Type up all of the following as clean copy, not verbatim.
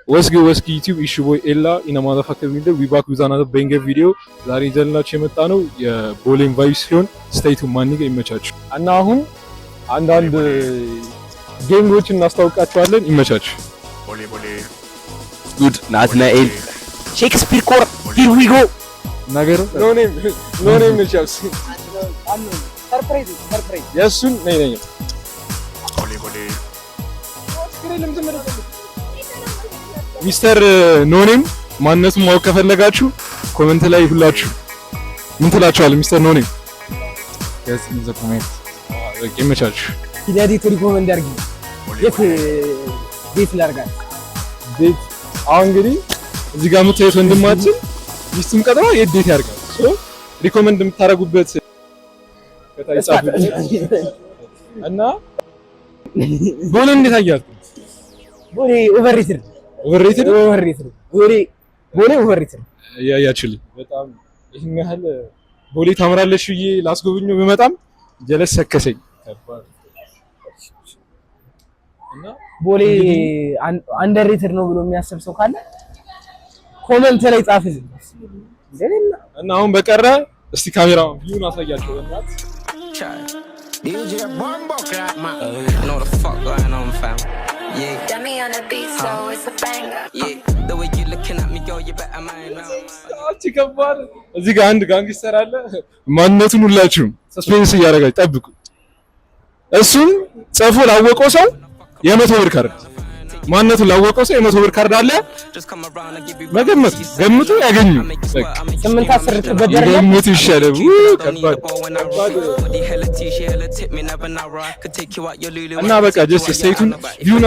ወስኪ ዩቲዩብ ኢሹ ቦይ ኤላ ኢን ማዘርፋከር ቪዲዮ ዊ ባክ ዊዝ አናዘር ቤንገር ቪዲዮ። ዛሬ ይዘንላችሁ የመጣ ነው የቦሌን ቫይብ ሲሆን ስቴቱ ማንጋ ይመቻችሁ እና አሁን አንዳንድ ጌሞችን እናስታውቃችኋለን። ይመቻችሁ። ቦሌ ጉድ ናትናኤል ሼክስፒር ኮር ሂር ዊ ጎ ነገር ኖ ኔም ቻፕስ ሰርፕራይዝ የሱን ነኝ ቦሌ ሚስተር ኖኔም ማንነቱን ማወቅ ከፈለጋችሁ ኮሜንት ላይ ሁላችሁ ምን ትላችኋለህ? ሚስተር ኖኔም ጋይስ ኢን ዘ ኮሜንት ይመቻችሁ። ኢዲያዲ ሪኮመንድ አድርጊ። የት ቤት ላርጋት ቤት አሁን እንግዲህ እዚህ ጋር የምታዩት ወንድማችን ሚስቱን ቀጥሮ የት ቤት ያርጋል። ሶ ሪኮመንድ የምታረጉበት ከታይ ጻፉ እና ቦሌ እንዴት አያችሁ? ቦሌ ኦቨርሬትድ ያያችሁልኝ በጣም ይሄን ያህል ቦሌ ታምራለሽ ብዬ ላስጎብኘው በመጣም ጀለስ ሰከሰኝ። እና ቦሌ አንደርሬትድ ነው ብሎ የሚያስብ ሰው ካለ ኮሜንት ላይ ጻፍልኝ። እና አሁን በቀረ እስቲ ካሜራውን ቪውን አሳያቸው በእናት DJ Bombo Clap man. Know the fuck going on fam. Yeah. Got me on the beat, so it's a banger. Yeah. The way you looking at me, girl, you better mind now. ከባድ እዚህ ጋር አንድ ጋንግስተር አለ። ማንነቱን ሁላችሁም ሰስፔንስ እያደረጋችሁ ጠብቁ። እሱን ጽፎ ላወቀው ሰው የ100 ብር ካርድ ማንነቱን ላወቀው ሰው የ100 ብር ካርድ አለ። ገምቱ ያገኙ 8-10 ተበደረ ገምቱ ይሻላል። ከባድ እና በቃ ጀስት ስቴቱን ቪውና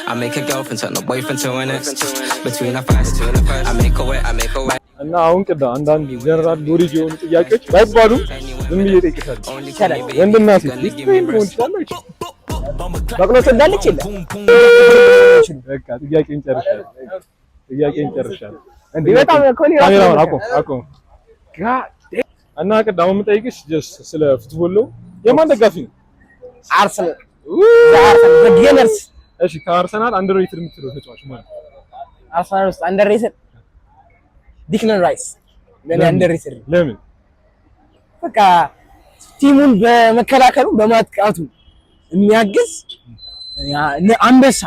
I make a girlfriend turn a boyfriend to an ex. Between our fights, I make a way. እና አሁን ቅዳ አንዳንድ ጀነራል ሎሪጅ የሆኑ ጥያቄዎች ባይባሉ ዝም ብዬ እጠይቅሻለሁ። ወንድና ሴት ሊስቴን ሆን ይችላል። በቅሎ ትዳለች ይላል። በቃ ጥያቄን ጨርሻለሁ። እንዴ በጣም ኮኒ ካሜራውን አቆም። እና ቅዳ አሁን የምጠይቅሽ ጀስት ስለ ፉትቦል ነው። የማን ደጋፊ ነው? አርሰናል በጌነርስ። እሺ ከአርሰናል አንደርሬትድ የምትለው ተጫዋች ማለት ነው? አርሰናል ውስጥ አንደርሬትድ ዲክላን ራይስ ለኔ አንደርሬትድ። ለምን? በቃ ቲሙን በመከላከሉ በማጥቃቱ የሚያግዝ አንበሳ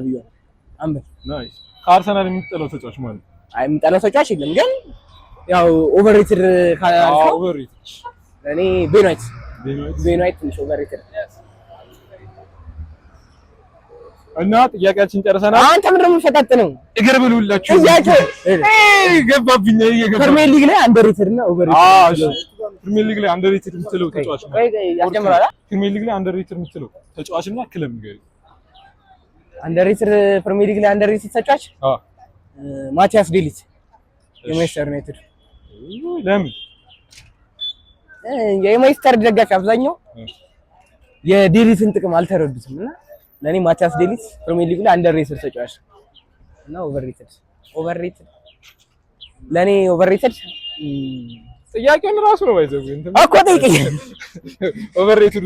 ቢሆን አንበሳ። ናይስ። ከአርሰናል የምትጠላው ተጫዋች ማለት ነው? አይ የምጠላው ተጫዋች የለም፣ ግን ያው ኦቨርሬትድ ካልከው ኦቨርሬትድ ለኔ ቤንዋይት ትንሽ ኦቨርሬትድ። እና ጥያቄያችን ጨርሰናል። አንተ ምንድን ነው የምትፈታተነው? እግር ብሉላችሁ ጥያቄ ገባብኝ። ፕሪሚየር ሊግ ላይ አንደርሬትድ እና ኦቨርሬትድ። ፕሪሚየር ሊግ ላይ አንደርሬትድ የምትለው ተጫዋች ነው? ያስጀምራል። ፕሪሚየር ሊግ ላይ አንደርሬትድ የምትለው ተጫዋችና ክለብ ንገሪኝ። አንደርሬትድ ፕሪሚየር ሊግ ላይ አንደርሬትድ ተጫዋች ማቲያስ ዴሊት የማንቸስተር ዩናይትድ። ለምን? የማንቸስተር ደጋፊ አብዛኛው የዴሊትን ጥቅም አልተረዱትም እና ለኔ ማቲያስ ዴሊት ፕሪሚየር ሊግ ላይ አንደርሬትድ ተጫዋች እና ኦቨርሬትድ ለኔ ኦቨርሬትድ። ጥያቄውን ራሱ ነው ባይዘው እንትን እኮ ጠይቀኝ። ኦቨርሬትድ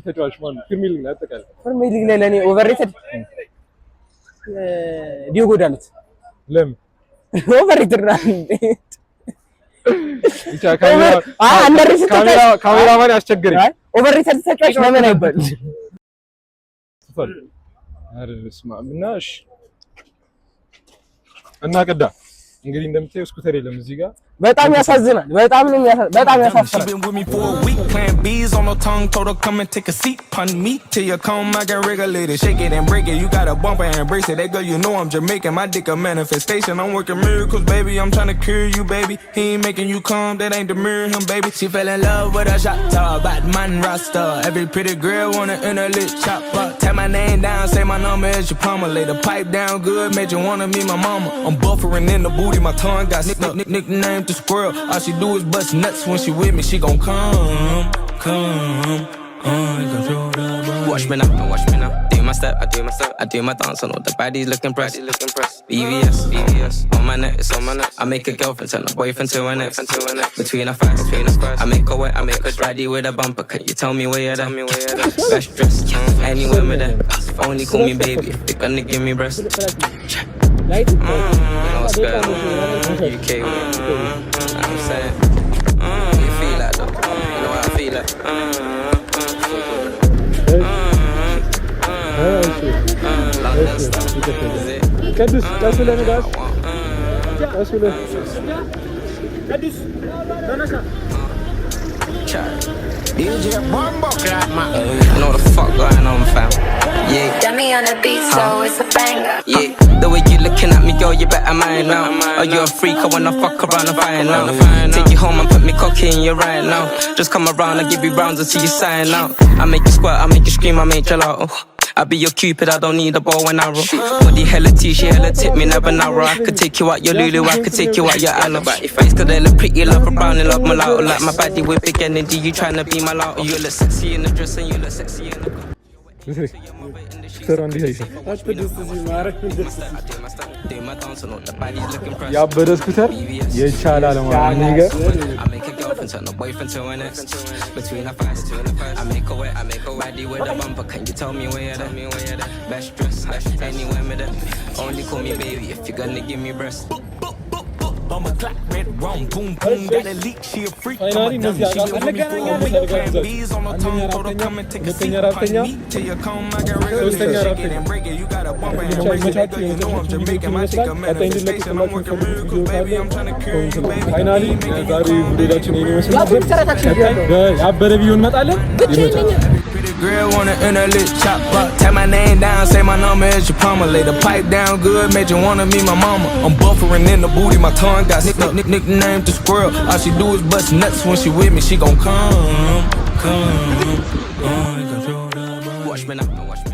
ተጫዋች ማለት ነው ፕሪሚየር ሊግ ላይ አጠቃላይ ፕሪሚየር ሊግ ላይ ለኔ ኦቨርሬትድ ዲዮጎ ዳሎት። ለምን ኦቨርሬትድ ነው? ብቻ ካሜራማን ያስቸገረኝ። ኦቨርሬትድ ተጫዋች ለምን አይባልም? እና ቅዳ እንግዲህ እንደምታየው ስኩተር የለም እዚህ ጋር። በጣም ያሳዝናል። በጣም ያሳፍራል። She been with me for a week, playing bees on her tongue. Told her come and take a seat, pun me till you come. I can regulate it, shake it and break it. You gotta bump it and embrace it. That girl, you know I'm Jamaican. My dick a manifestation. I'm working miracles, baby. I'm trying to cure you, baby. He ain't making you come, that ain't the mirror him, baby. She fell in love with a shot top, bad man rasta. Every pretty girl wanna in a lit chopper. Tap my name down, say my number as your plumber. Lay the pipe down good, made you wanna meet my mama. I'm buffering in the booty, my tongue got stuck. Nickname the squirrel. All she do is bust nuts when she with me. She gon' come. Control the body. Watch me now. my step, I do my dance on all the baddies looking pressed. BVS, on my neck, it's on my neck. I make a girlfriend turn a boyfriend to an ex. Between our thighs, I make her wet, I make her ready with a bumper. Can you tell me where you're at? Best dressed, anywhere with that. Only call me baby if you're gonna give me breast. You know what's going on? UK with I'm saying. You feel like though? You know what I feel like? London stuff. Is it? ቅዱስ ቀስ ብለህ ንጋስ ቀስ ብለህ DJ Bumbo clap man. You know what the fuck going on, fam? Yeah. Got me on the beat, so it's a banger. Yeah, the way you looking at me, girl, you better mind now. Are you a freak? I wanna fuck around and find out. Take you home and put me cocky in you right now. Just come around and give you rounds until you sign out. I make you squirt, I make you scream, I make you loud. I be your cupid, I don't need a bow and arrow. Body hella T, she hella tip me, never narrow. I could take you out your Lulu, I could take you out your alibi. Your face could look pretty, love a brown and love mulatto. Like my body with big energy, you tryna be my lotto. You look sexy in the dress and you look sexy in the ያበደ ስኩተር የቻላል ማለት ነው። turn a boyfriend to an ex. Between our thighs, I make her wet, I make her ready with a bumper. Can you tell me where you're at? Best dress, anywhere with that. Only call me baby if you're gonna give me breast. Bummer clap, red rum, boom boom, got a leak, she a freak. She with me for a week, plan B's on the tongue, told her come and take a seat. Punch me till you come, I can really shake it and break it. You got a bumper and break it, girl, you know I'm Jamaican. My dick a manifestation, I'm working miracles, baby, I'm tryna cure you, baby. ፋይናሊ ዛሬ ቪዲዮአችን ይመስላል። ያበደ ቪዲዮ እንመጣለን። Girl wanna enter lit chop up. Tap my name down, say my number as your palmer. Lay the pipe down good, made you wanna meet my mama. I'm buffering in the booty, my tongue got nicknamed the squirrel. All she do is bust nuts when she with me. She gon' come. Watch me now, watch me.